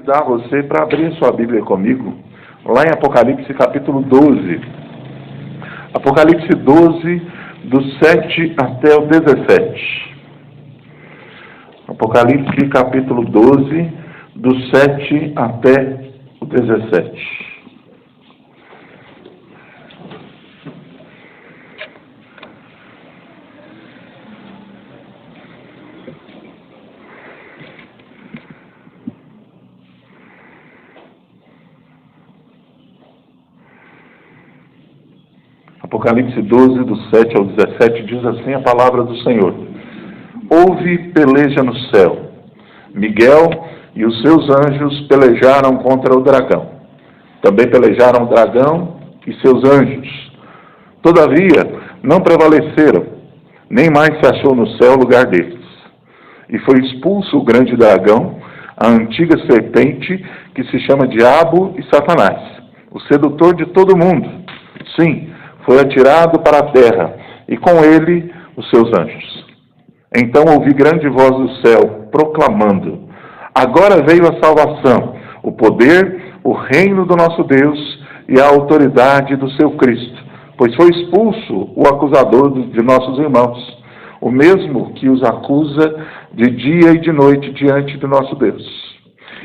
Convidar você para abrir sua Bíblia comigo, lá em Apocalipse capítulo 12. Apocalipse 12, do 7 até o 17. Apocalipse capítulo 12, do 7 até o 17. Apocalipse 12, do 7 ao 17, diz assim a palavra do Senhor. Houve peleja no céu. Miguel e os seus anjos pelejaram contra o dragão. Também pelejaram o dragão e seus anjos. Todavia, não prevaleceram, nem mais se achou no céu lugar deles. E foi expulso o grande dragão, a antiga serpente, que se chama Diabo e Satanás, o sedutor de todo mundo. Sim, foi atirado para a terra, e com ele os seus anjos. Então ouvi grande voz do céu, proclamando: agora veio a salvação, o poder, o reino do nosso Deus e a autoridade do seu Cristo, pois foi expulso o acusador de nossos irmãos, o mesmo que os acusa de dia e de noite diante do nosso Deus.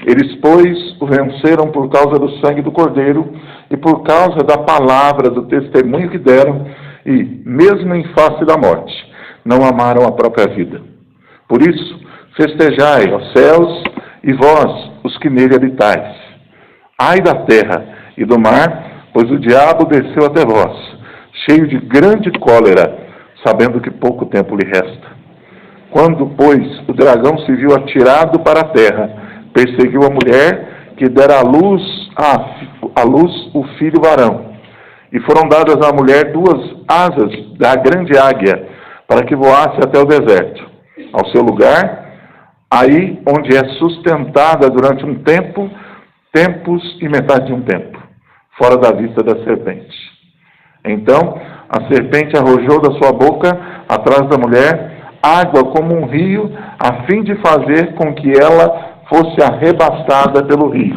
Eles, pois, o venceram por causa do sangue do Cordeiro e por causa da palavra do testemunho que deram, e, mesmo em face da morte, não amaram a própria vida. Por isso, festejai, ó céus, e vós, os que nele habitais. Ai da terra e do mar, pois o diabo desceu até vós, cheio de grande cólera, sabendo que pouco tempo lhe resta. Quando, pois, o dragão se viu atirado para a terra, perseguiu a mulher que dera à luz o filho varão. E foram dadas à mulher 2 asas da grande águia, para que voasse até o deserto, ao seu lugar, aí onde é sustentada durante um tempo, tempos e metade de um tempo, fora da vista da serpente. Então a serpente arrojou da sua boca, atrás da mulher, água como um rio, a fim de fazer com que ela fosse arrebatada pelo rio.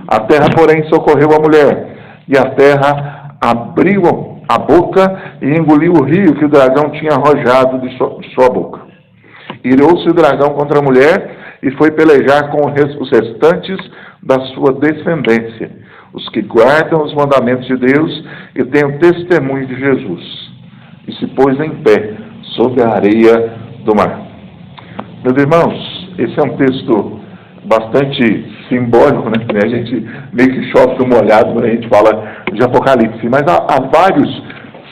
A terra, porém, socorreu a mulher, e a terra abriu a boca e engoliu o rio que o dragão tinha arrojado de sua boca. Irou-se o dragão contra a mulher e foi pelejar com os restantes da sua descendência, os que guardam os mandamentos de Deus e têm o testemunho de Jesus, e se pôs em pé sobre a areia do mar. Meus irmãos, esse é um texto bastante simbólico, né? A gente meio que chove do molhado quando a gente fala de Apocalipse, mas há vários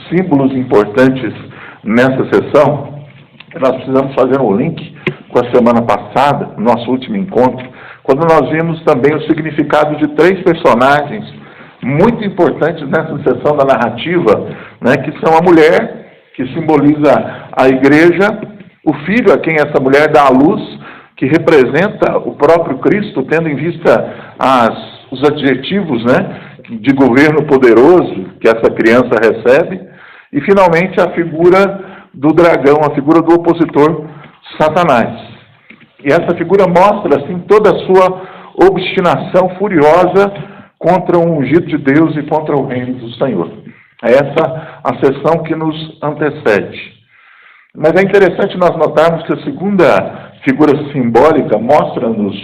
símbolos importantes nessa sessão. Nós precisamos fazer um link com a semana passada, nosso último encontro, quando nós vimos também o significado de 3 personagens muito importantes nessa sessão da narrativa, né? Que são a mulher, que simboliza a igreja, o filho a quem essa mulher dá à luz, que representa o próprio Cristo, tendo em vista os adjetivos, né, de governo poderoso que essa criança recebe, e finalmente a figura do dragão, a figura do opositor, Satanás. E essa figura mostra assim toda a sua obstinação furiosa contra o ungido de Deus e contra o reino do Senhor. É essa a sessão que nos antecede. Mas é interessante nós notarmos que a segunda figura simbólica mostra-nos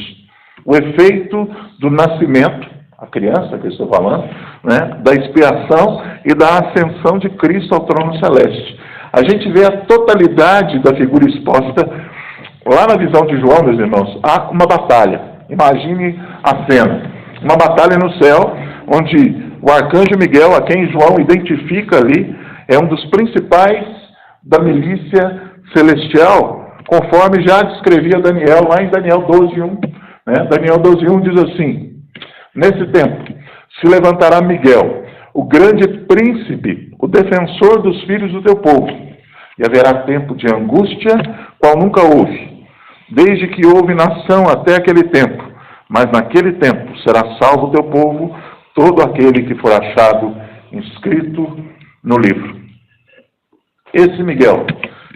o efeito do nascimento, a criança que eu estou falando, né, da expiação e da ascensão de Cristo ao trono celeste. A gente vê a totalidade da figura exposta lá na visão de João, meus irmãos. Há uma batalha. Imagine a cena. Uma batalha no céu, onde o arcanjo Miguel, a quem João identifica ali, é um dos principais da milícia celestial, conforme já descrevia Daniel, lá em Daniel 12:1. Né? Daniel 12:1 diz assim: nesse tempo se levantará Miguel, o grande príncipe, o defensor dos filhos do teu povo, e haverá tempo de angústia, qual nunca houve, desde que houve nação até aquele tempo, mas naquele tempo será salvo o teu povo, todo aquele que for achado inscrito no livro. Esse Miguel,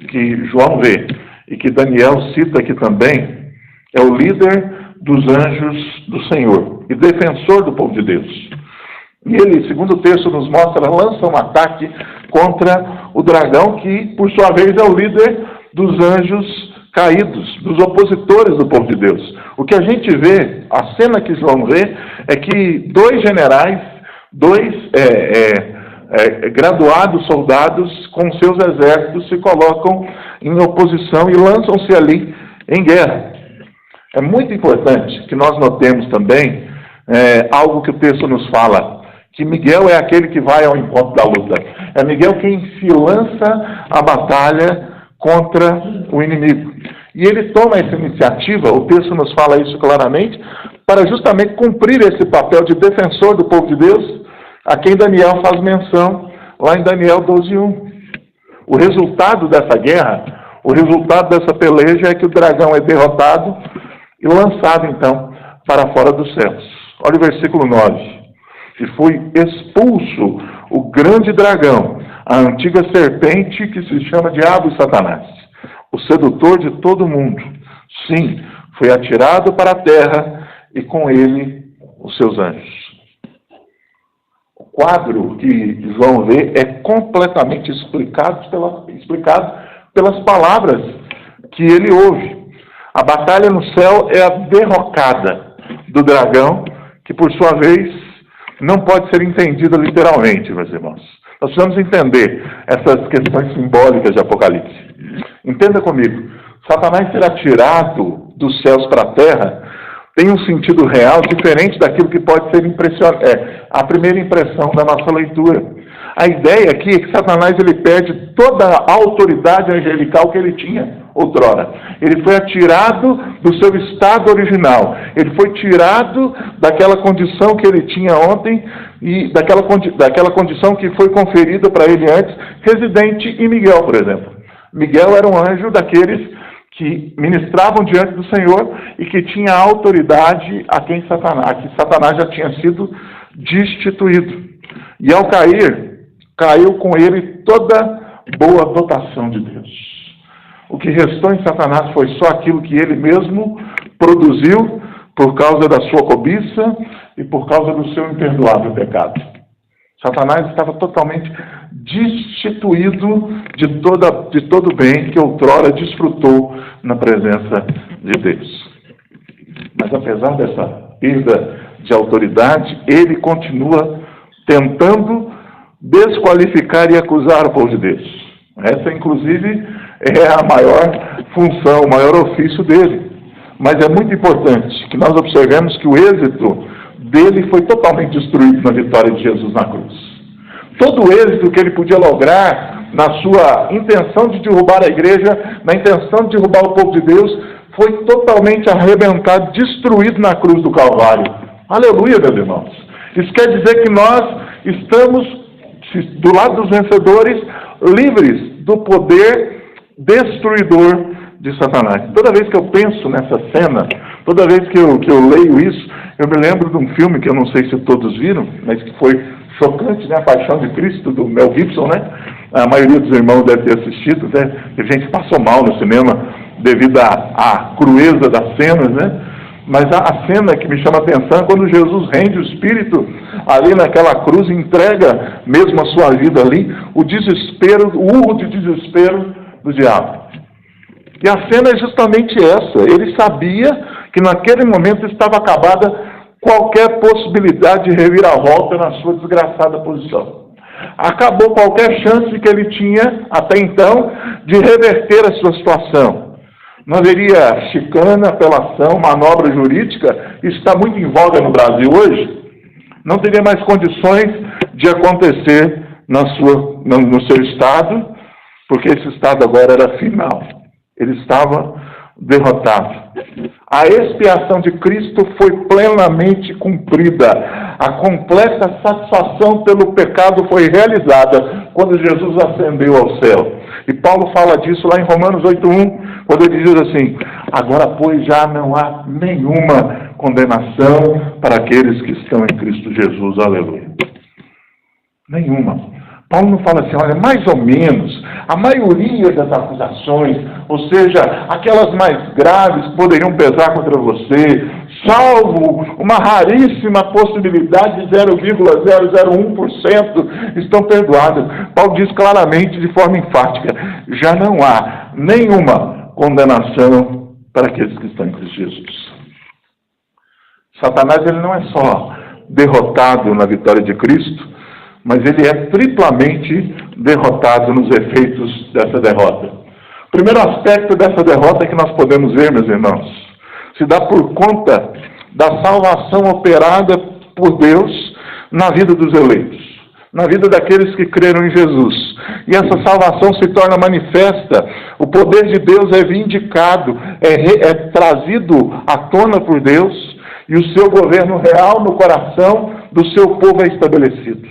que João vê, e que Daniel cita aqui também, é o líder dos anjos do Senhor e defensor do povo de Deus. E ele, segundo o texto nos mostra, lança um ataque contra o dragão, que, por sua vez, é o líder dos anjos caídos, dos opositores do povo de Deus. O que a gente vê, a cena que João vê, é que dois generais, graduados soldados com seus exércitos se colocam em oposição e lançam-se ali em guerra. É muito importante que nós notemos também algo que o texto nos fala, que Miguel é aquele que vai ao encontro da luta. É Miguel quem se lança à batalha contra o inimigo. E ele toma essa iniciativa, o texto nos fala isso claramente, para justamente cumprir esse papel de defensor do povo de Deus, a quem Daniel faz menção lá em Daniel 12:1. O resultado dessa guerra, o resultado dessa peleja é que o dragão é derrotado e lançado, então, para fora dos céus. Olha o versículo 9. E foi expulso o grande dragão, a antiga serpente que se chama Diabo e Satanás, o sedutor de todo mundo. Sim, foi atirado para a terra e com ele os seus anjos. O quadro que João vê é completamente explicado pelas palavras que ele ouve. A batalha no céu é a derrocada do dragão, que por sua vez não pode ser entendida literalmente, meus irmãos. Nós precisamos entender essas questões simbólicas de Apocalipse. Entenda comigo, Satanás ser atirado dos céus para a terra tem um sentido real diferente daquilo que pode ser a primeira impressão da nossa leitura. A ideia aqui é que Satanás ele perde toda a autoridade angelical que ele tinha outrora. Ele foi atirado do seu estado original. Ele foi tirado daquela condição que ele tinha ontem e daquela condição que foi conferida para ele antes, residente em Miguel, por exemplo. Miguel era um anjo daqueles que ministravam diante do Senhor e que tinha autoridade a que Satanás já tinha sido destituído. E ao cair, caiu com ele toda boa dotação de Deus. O que restou em Satanás foi só aquilo que ele mesmo produziu por causa da sua cobiça e por causa do seu imperdoável pecado. Satanás estava totalmente destituído de todo o bem que outrora desfrutou na presença de Deus. Mas apesar dessa perda de autoridade, ele continua tentando desqualificar e acusar o povo de Deus. Essa, inclusive, é a maior função, o maior ofício dele. Mas é muito importante que nós observemos que o êxito dele foi totalmente destruído na vitória de Jesus na cruz. Todo o êxito que ele podia lograr na sua intenção de derrubar a igreja, na intenção de derrubar o povo de Deus, foi totalmente arrebentado, destruído na cruz do Calvário. Aleluia, meus irmãos. Isso quer dizer que nós estamos do lado dos vencedores, livres do poder destruidor de Satanás. Toda vez que eu penso nessa cena, toda vez que eu leio isso, eu me lembro de um filme que eu não sei se todos viram, mas que foi chocante, né? A Paixão de Cristo, do Mel Gibson, né? A maioria dos irmãos deve ter assistido, né? Tem gente que passou mal no cinema devido à crueza das cenas, né? Mas a cena que me chama a atenção é quando Jesus rende o Espírito ali naquela cruz e entrega mesmo a sua vida ali, o desespero, o urro de desespero do diabo. E a cena é justamente essa. Ele sabia que naquele momento estava acabada qualquer possibilidade de reviravolta na sua desgraçada posição. Acabou qualquer chance que ele tinha até então de reverter a sua situação. Não haveria chicana, apelação, manobra jurídica, isso está muito em voga no Brasil hoje. Não teria mais condições de acontecer no seu estado, porque esse estado agora era final. Ele estava derrotado. A expiação de Cristo foi plenamente cumprida. A completa satisfação pelo pecado foi realizada quando Jesus ascendeu ao céu. E Paulo fala disso lá em Romanos 8:1, quando ele diz assim: agora, pois, já não há nenhuma condenação para aqueles que estão em Cristo Jesus. Aleluia. Nenhuma. Paulo não fala assim, olha, mais ou menos, a maioria das acusações, ou seja, aquelas mais graves que poderiam pesar contra você, salvo uma raríssima possibilidade de 0,001% estão perdoadas. Paulo diz claramente, de forma enfática, já não há nenhuma condenação para aqueles que estão em Cristo Jesus. Satanás ele não é só derrotado na vitória de Cristo, mas ele é triplamente derrotado nos efeitos dessa derrota. O primeiro aspecto dessa derrota que nós podemos ver, meus irmãos, se dá por conta da salvação operada por Deus na vida dos eleitos, na vida daqueles que creram em Jesus. E essa salvação se torna manifesta, o poder de Deus é vindicado, é trazido à tona por Deus, e o seu governo real no coração do seu povo é estabelecido.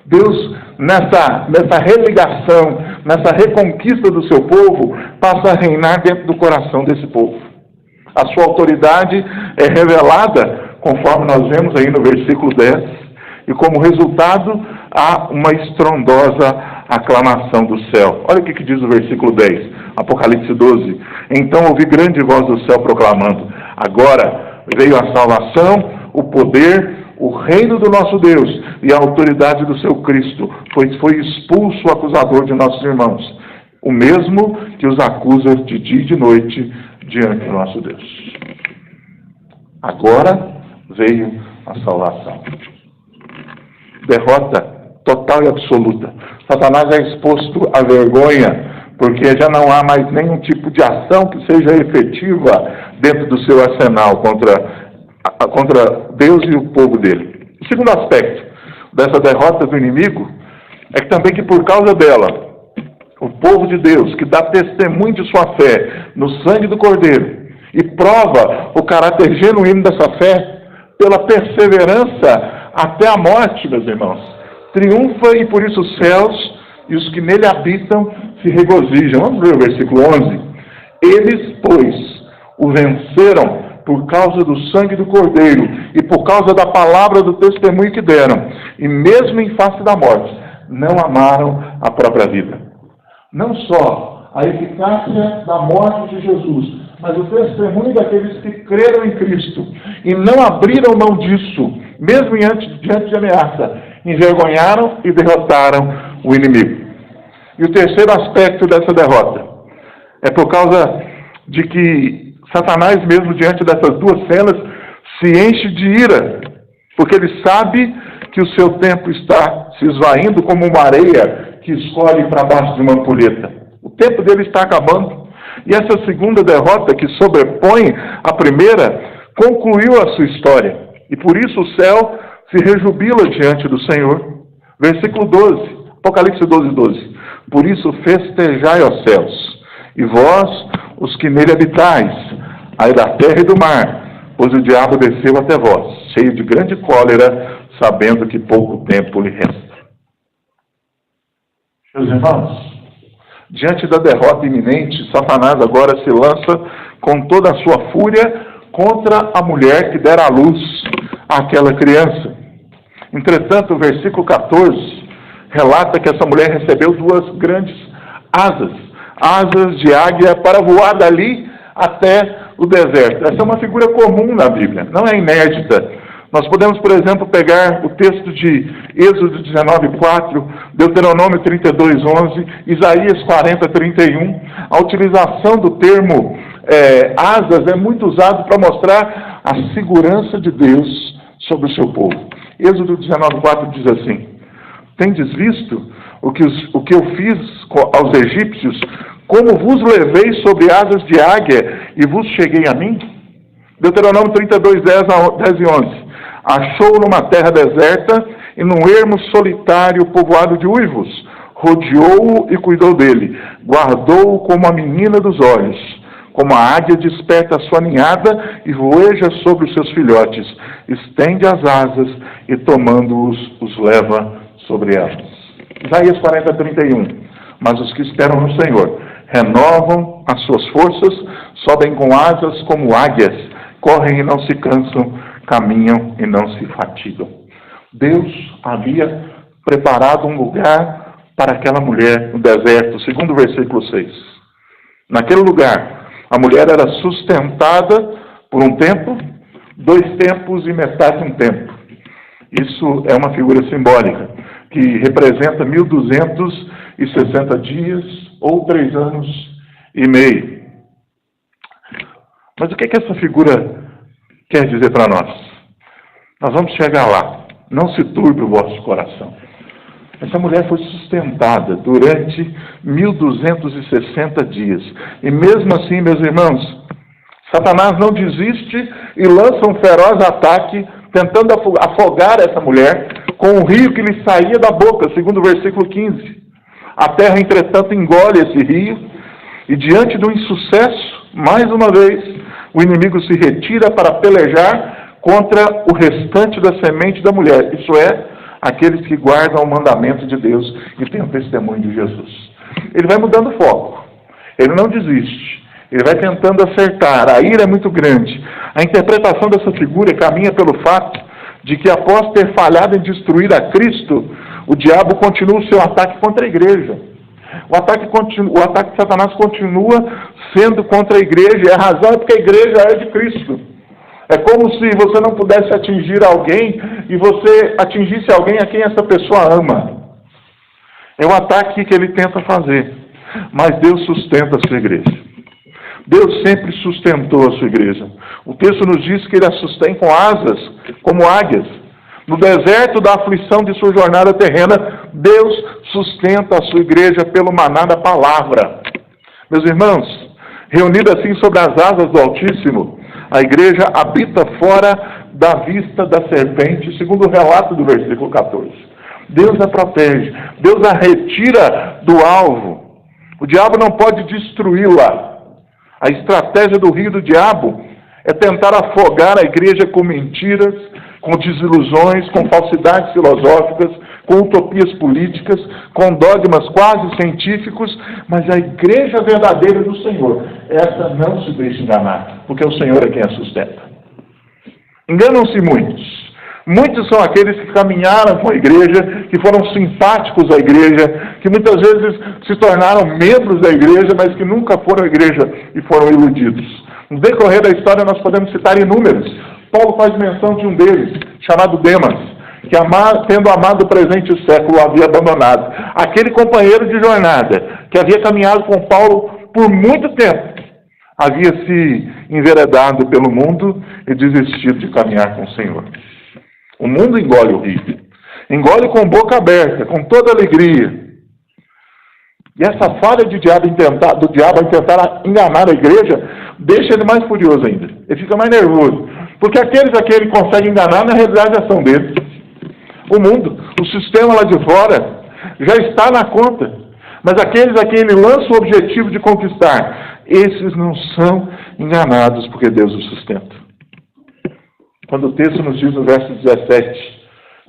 Deus, nessa religação, nessa reconquista do seu povo, passa a reinar dentro do coração desse povo. A sua autoridade é revelada, conforme nós vemos aí no versículo 10, e como resultado, há uma estrondosa aclamação do céu. Olha o que diz o versículo 10, Apocalipse 12. Então ouvi grande voz do céu proclamando: agora veio a salvação, o poder, o reino do nosso Deus e a autoridade do seu Cristo, pois foi expulso o acusador de nossos irmãos, o mesmo que os acusa de dia e de noite diante do nosso Deus. Agora veio a salvação. Derrota total e absoluta. Satanás é exposto à vergonha, porque já não há mais nenhum tipo de ação que seja efetiva dentro do seu arsenal contra Deus e o povo dele. O segundo aspecto dessa derrota do inimigo é que também que por causa dela, o povo de Deus, que dá testemunho de sua fé no sangue do Cordeiro e prova o caráter genuíno dessa fé pela perseverança até a morte, meus irmãos, triunfa e por isso os céus e os que nele habitam se regozijam. Vamos ver o versículo 11. Eles, pois, o venceram por causa do sangue do Cordeiro e por causa da palavra do testemunho que deram, e mesmo em face da morte, não amaram a própria vida. Não só a eficácia da morte de Jesus, mas o testemunho daqueles que creram em Cristo e não abriram mão disso, mesmo diante de ameaça, envergonharam e derrotaram o inimigo. E o terceiro aspecto dessa derrota é por causa de que Satanás, mesmo diante dessas duas cenas, se enche de ira, porque ele sabe que o seu tempo está se esvaindo como uma areia que escorre para baixo de uma ampulheta. O tempo dele está acabando. E essa segunda derrota, que sobrepõe a primeira, concluiu a sua história. E por isso o céu se rejubila diante do Senhor. Versículo 12, Apocalipse 12, 12. Por isso festejai, ó céus, e vós, os que nele habitais, aí da terra e do mar, pois o diabo desceu até vós, cheio de grande cólera, sabendo que pouco tempo lhe resta. Meus irmãos, diante da derrota iminente, Satanás agora se lança com toda a sua fúria contra a mulher que dera à luz àquela criança. Entretanto, o versículo 14 relata que essa mulher recebeu duas grandes asas de águia para voar dali até o deserto. Essa é uma figura comum na Bíblia, não é inédita. Nós podemos, por exemplo, pegar o texto de Êxodo 19:4, Deuteronômio 32:11, Isaías 40:31. A utilização do termo asas é muito usado para mostrar a segurança de Deus sobre o seu povo. Êxodo 19:4 diz assim: tendes visto o que eu fiz aos egípcios, como vos levei sobre asas de águia e vos cheguei a mim? Deuteronômio 32:10 e 11. Achou numa terra deserta e num ermo solitário povoado de uivos. Rodeou-o e cuidou dele. Guardou-o como a menina dos olhos. Como a águia desperta a sua ninhada e voeja sobre os seus filhotes. Estende as asas e tomando-os, os leva sobre elas. Isaías 40:31. Mas os que esperam no Senhor renovam as suas forças, sobem com asas como águias, correm e não se cansam, caminham e não se fatigam. Deus havia preparado um lugar para aquela mulher no deserto, segundo o versículo 6. Naquele lugar, a mulher era sustentada por um tempo, 2 tempos e metade um tempo. Isso é uma figura simbólica, que representa 1260 dias ou 3 anos e meio. Mas o que essa figura quer dizer para nós? Nós vamos chegar lá. Não se turbe o vosso coração. Essa mulher foi sustentada durante 1260 dias. E mesmo assim, meus irmãos, Satanás não desiste e lança um feroz ataque, tentando afogar essa mulher com um rio que lhe saía da boca, segundo o versículo 15. A terra, entretanto, engole esse rio, e diante do insucesso, mais uma vez, o inimigo se retira para pelejar contra o restante da semente da mulher, isso é, aqueles que guardam o mandamento de Deus e têm o testemunho de Jesus. Ele vai mudando o foco, ele não desiste, ele vai tentando acertar, a ira é muito grande. A interpretação dessa figura caminha pelo fato de que, após ter falhado em destruir a Cristo, o diabo continua o seu ataque contra a igreja. O ataque de Satanás continua sendo contra a igreja, e a razão é porque a igreja é de Cristo. É como se você não pudesse atingir alguém e você atingisse alguém a quem essa pessoa ama. É o ataque que ele tenta fazer. Mas Deus sustenta a sua igreja. Deus sempre sustentou a sua igreja. O texto nos diz que ele a sustém com asas, como águias. No deserto da aflição de sua jornada terrena, Deus sustenta a sua igreja pelo maná da palavra. Meus irmãos, reunida assim sobre as asas do Altíssimo, a igreja habita fora da vista da serpente, segundo o relato do versículo 14. Deus a protege, Deus a retira do alvo. O diabo não pode destruí-la. A estratégia do rio do diabo é tentar afogar a igreja com mentiras, com desilusões, com falsidades filosóficas, com utopias políticas, com dogmas quase científicos, mas a igreja verdadeira do Senhor, essa não se deixa enganar, porque o Senhor é quem a sustenta. Enganam-se muitos. Muitos são aqueles que caminharam com a igreja, que foram simpáticos à igreja, que muitas vezes se tornaram membros da igreja, mas que nunca foram à igreja e foram iludidos. No decorrer da história nós podemos citar inúmeros. Paulo faz menção de um deles, chamado Demas, que tendo amado o presente século, havia abandonado. Aquele companheiro de jornada, que havia caminhado com Paulo por muito tempo, havia se enveredado pelo mundo e desistido de caminhar com o Senhor. O mundo engole o rio, engole com boca aberta, com toda alegria. E essa falha do diabo em tentar enganar a igreja, deixa ele mais furioso ainda. Ele fica mais nervoso. Porque aqueles a quem ele consegue enganar, na realidade, são deles. O mundo, o sistema lá de fora, já está na conta. Mas aqueles a quem ele lança o objetivo de conquistar, esses não são enganados, porque Deus os sustenta. Quando o texto nos diz no verso 17,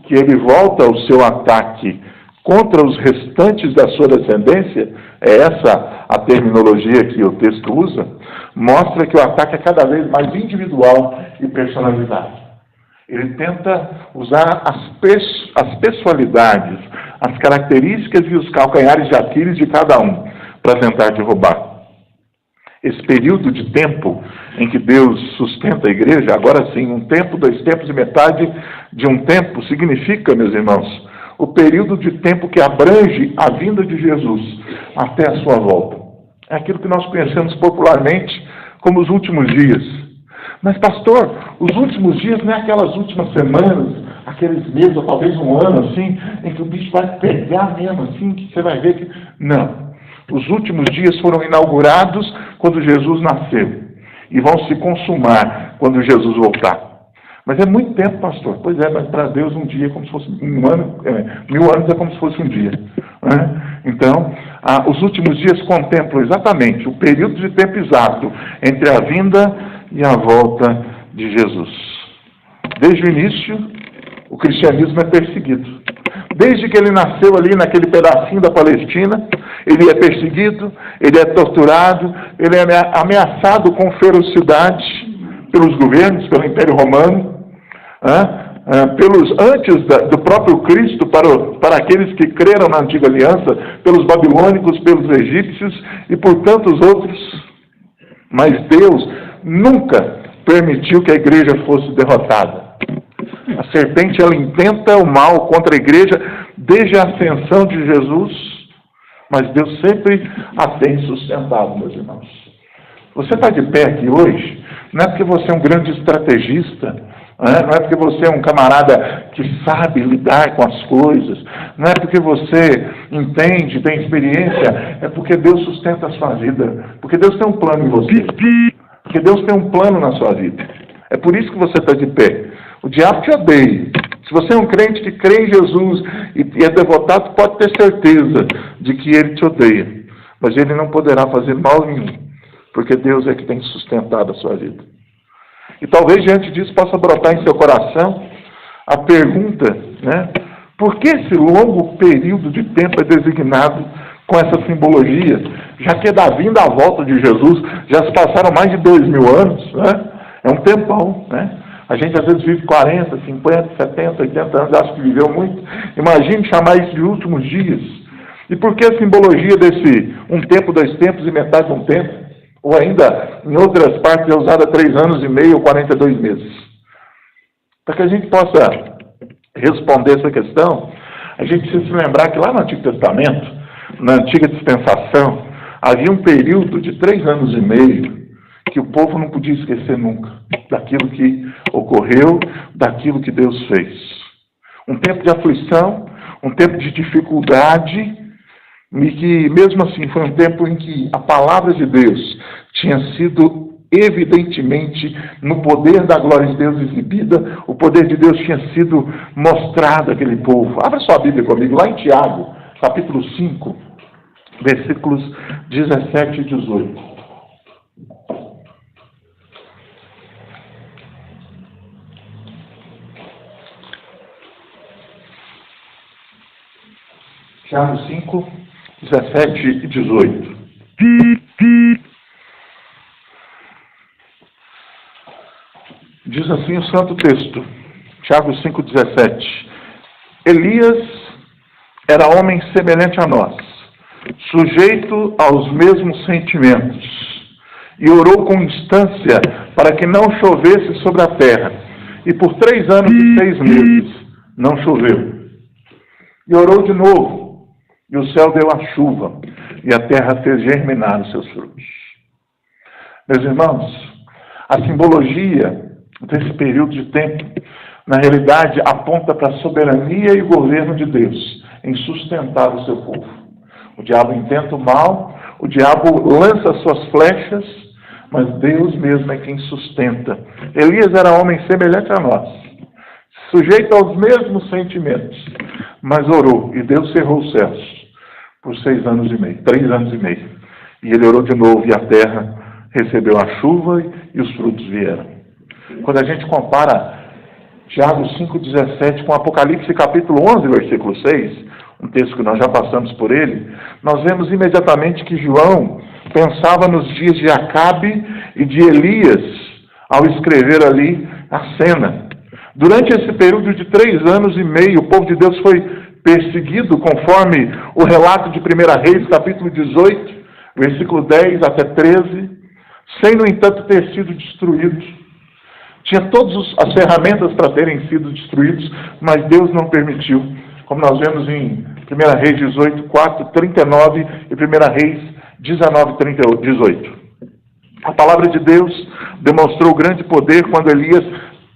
que ele volta o seu ataque contra os restantes da sua descendência, é essa a terminologia que o texto usa, mostra que o ataque é cada vez mais individual e personalizado. Ele tenta usar as pessoalidades, as características e os calcanhares de Aquiles de cada um para tentar derrubar. Esse período de tempo em que Deus sustenta a igreja, agora sim, 1 tempo, 2 tempos e metade de um tempo, significa, meus irmãos, o período de tempo que abrange a vinda de Jesus até a sua volta. É aquilo que nós conhecemos popularmente como os últimos dias. Mas, pastor, os últimos dias não é aquelas últimas semanas, aqueles meses, ou talvez um ano, assim, em que o bicho vai pegar mesmo, assim, que você vai ver que... Não. Os últimos dias foram inaugurados quando Jesus nasceu. E vão se consumar quando Jesus voltar. Mas é muito tempo, pastor. Pois é, mas para Deus um dia é como se fosse um ano, 1000 anos é como se fosse um dia. Né? Então, os últimos dias contemplam exatamente o período de tempo exato entre a vinda e a volta de Jesus. Desde o início, o cristianismo é perseguido. Desde que ele nasceu ali naquele pedacinho da Palestina, ele é perseguido, ele é torturado, ele é ameaçado com ferocidade pelos governos, pelo Império Romano, antes do próprio Cristo, para aqueles que creram na Antiga Aliança, pelos babilônicos, pelos egípcios e por tantos outros. Mas Deus nunca permitiu que a igreja fosse derrotada. A serpente, ela intenta o mal contra a igreja desde a ascensão de Jesus, mas Deus sempre a tem sustentado, meus irmãos. Você está de pé aqui hoje, não é porque você é um grande estrategista, não é porque você é um camarada que sabe lidar com as coisas, não é porque você entende, tem experiência, é porque Deus sustenta a sua vida, porque Deus tem um plano em você, porque Deus tem um plano na sua vida. É por isso que você está de pé. O diabo te odeia. Se você é um crente que crê em Jesus e é devotado, pode ter certeza de que ele te odeia. Mas ele não poderá fazer mal nenhum, porque Deus é que tem sustentado a sua vida. E talvez diante disso possa brotar em seu coração a pergunta, por que esse longo período de tempo é designado com essa simbologia? Já que é da vinda à volta de Jesus, já se passaram mais de 2000 anos, é um tempão, A gente às vezes vive 40, 50, 70, 80 anos, acho que viveu muito. Imagine chamar isso de últimos dias. E por que a simbologia desse um tempo, 2 tempos e metade de um tempo? Ou ainda, em outras partes, é usada 3 anos e meio ou 42 meses. Para que a gente possa responder essa questão, a gente precisa se lembrar que lá no Antigo Testamento, na Antiga Dispensação, havia um período de 3 anos e meio que o povo não podia esquecer nunca daquilo que ocorreu, daquilo que Deus fez. Um tempo de aflição, um tempo de dificuldade, e que mesmo assim foi um tempo em que a palavra de Deus tinha sido evidentemente no poder da glória de Deus exibida, o poder de Deus tinha sido mostrado àquele povo. Abra sua Bíblia comigo, lá em Tiago, capítulo 5, versículos 17 e 18. Tiago 5, 17 e 18. Diz assim o santo texto, Tiago 5, 17. Elias era homem semelhante a nós, sujeito aos mesmos sentimentos, e orou com instância para que não chovesse sobre a terra. E por 3 anos e 6 meses não choveu. E orou de novo. E o céu deu a chuva, e a terra fez germinar os seus frutos. Meus irmãos, a simbologia desse período de tempo, na realidade, aponta para a soberania e governo de Deus em sustentar o seu povo. O diabo intenta o mal, o diabo lança suas flechas, mas Deus mesmo é quem sustenta. Elias era homem semelhante a nós, sujeito aos mesmos sentimentos, mas orou, e Deus cerrou os céus por 6 anos e meio, 3 anos e meio. E ele orou de novo, e a terra recebeu a chuva e os frutos vieram. Quando a gente compara Tiago 5,17 com Apocalipse capítulo 11, versículo 6, um texto que nós já passamos por ele, nós vemos imediatamente que João pensava nos dias de Acabe e de Elias ao escrever ali a cena. Durante esse período de 3 anos e meio, o povo de Deus foi perseguido, conforme o relato de 1 Reis, capítulo 18, versículo 10 até 13, sem, no entanto, ter sido destruídos. Tinha todas as ferramentas para terem sido destruídos, mas Deus não permitiu, como nós vemos em 1 Reis 18, 4, 39 e 1 Reis 19, 18. A palavra de Deus demonstrou grande poder quando Elias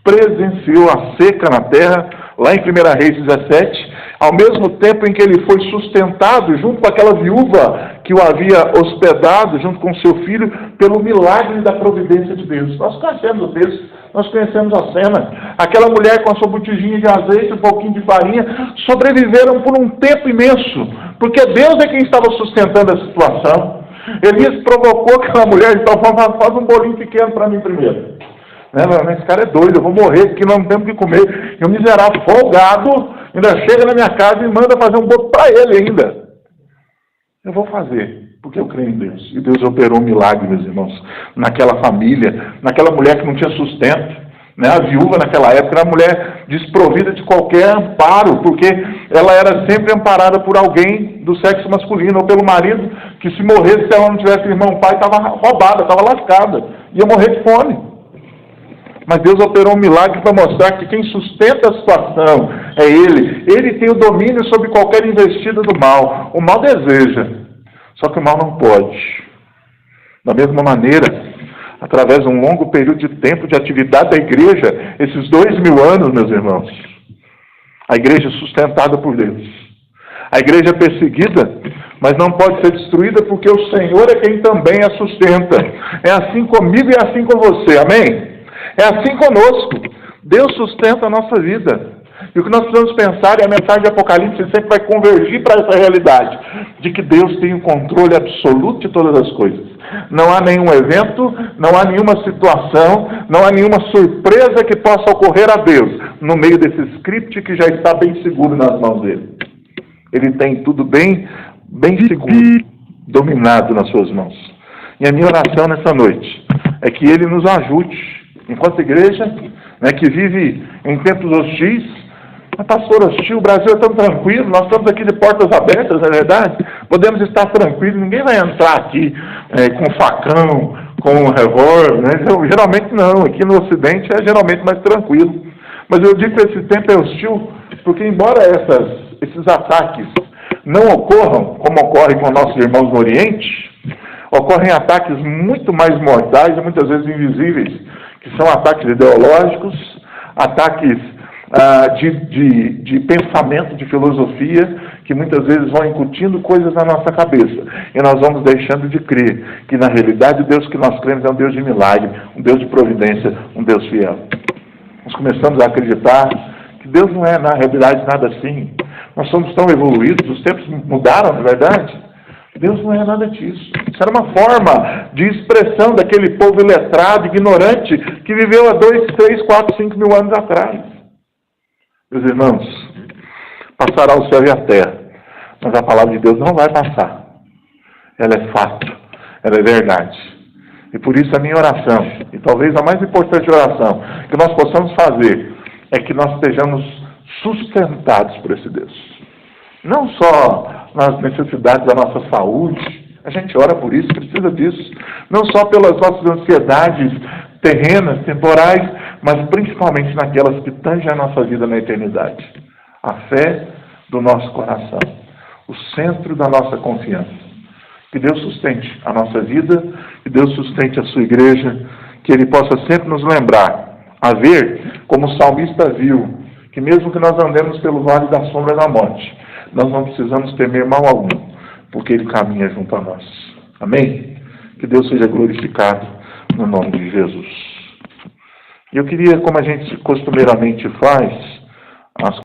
presenciou a seca na terra, lá em 1 Reis 17, ao mesmo tempo em que ele foi sustentado junto com aquela viúva que o havia hospedado, junto com seu filho, pelo milagre da providência de Deus. Nós conhecemos o texto, nós conhecemos a cena. Aquela mulher com a sua botijinha de azeite, um pouquinho de farinha, sobreviveram por um tempo imenso, porque Deus é quem estava sustentando a situação. Elias provocou aquela mulher de tal forma: faz um bolinho pequeno para mim primeiro. Esse cara é doido, eu vou morrer, porque nós não temos que comer. E o miserável folgado ainda chega na minha casa e manda fazer um bolo para ele ainda. Eu vou fazer, porque eu creio em Deus. E Deus operou um milagre, meus irmãos, naquela família, naquela mulher que não tinha sustento. A viúva naquela época era uma mulher desprovida de qualquer amparo, porque ela era sempre amparada por alguém do sexo masculino, ou pelo marido, que se morresse, se ela não tivesse irmão, pai, estava roubada, estava lascada, ia morrer de fome. Mas Deus operou um milagre para mostrar que quem sustenta a situação é Ele. Ele tem o domínio sobre qualquer investida do mal. O mal deseja, só que o mal não pode. Da mesma maneira, através de um longo período de tempo de atividade da igreja, esses 2000 anos, meus irmãos, a igreja é sustentada por Deus. A igreja é perseguida, mas não pode ser destruída porque o Senhor é quem também a sustenta. É assim comigo e é assim com você, amém? É assim conosco. Deus sustenta a nossa vida. E o que nós precisamos pensar, e a mensagem de Apocalipse sempre vai convergir para essa realidade, de que Deus tem o controle absoluto de todas as coisas. Não há nenhum evento, não há nenhuma situação, não há nenhuma surpresa que possa ocorrer a Deus, no meio desse script que já está bem seguro nas mãos dele. Ele tem tudo bem seguro, dominado nas suas mãos. E a minha oração nessa noite é que Ele nos ajude, enquanto igreja, né, que vive em tempos hostis. Mas, pastor, hostil, o Brasil é tão tranquilo, nós estamos aqui de portas abertas, não é verdade? Podemos estar tranquilos, ninguém vai entrar aqui com facão, com revólver, né? Geralmente não, aqui no Ocidente é geralmente mais tranquilo. Mas eu digo que esse tempo é hostil, porque embora esses ataques não ocorram, como ocorre com nossos irmãos no Oriente, ocorrem ataques muito mais mortais e muitas vezes invisíveis, que são ataques ideológicos, ataques de pensamento, de filosofia, que muitas vezes vão incutindo coisas na nossa cabeça. E nós vamos deixando de crer que, na realidade, o Deus que nós cremos é um Deus de milagre, um Deus de providência, um Deus fiel. Nós começamos a acreditar que Deus não é, na realidade, nada assim. Nós somos tão evoluídos, os tempos mudaram, não é verdade? Deus não é nada disso. Isso era uma forma de expressão daquele povo iletrado, ignorante, que viveu há 2, 3, 4, 5 mil anos atrás. Meus irmãos, passará o céu e a terra, mas a palavra de Deus não vai passar. Ela é fato, ela é verdade. E por isso a minha oração, e talvez a mais importante oração que nós possamos fazer, é que nós estejamos sustentados por esse Deus. Não só nas necessidades da nossa saúde, a gente ora por isso, precisa disso. Não só pelas nossas ansiedades terrenas, temporais, mas principalmente naquelas que tangem a nossa vida na eternidade. A fé do nosso coração, o centro da nossa confiança. Que Deus sustente a nossa vida, que Deus sustente a sua igreja, que Ele possa sempre nos lembrar, a ver como o salmista viu, que mesmo que nós andemos pelo vale da sombra da morte, nós não precisamos temer mal algum, porque Ele caminha junto a nós. Amém? Que Deus seja glorificado no nome de Jesus. E eu queria, como a gente costumeiramente faz, as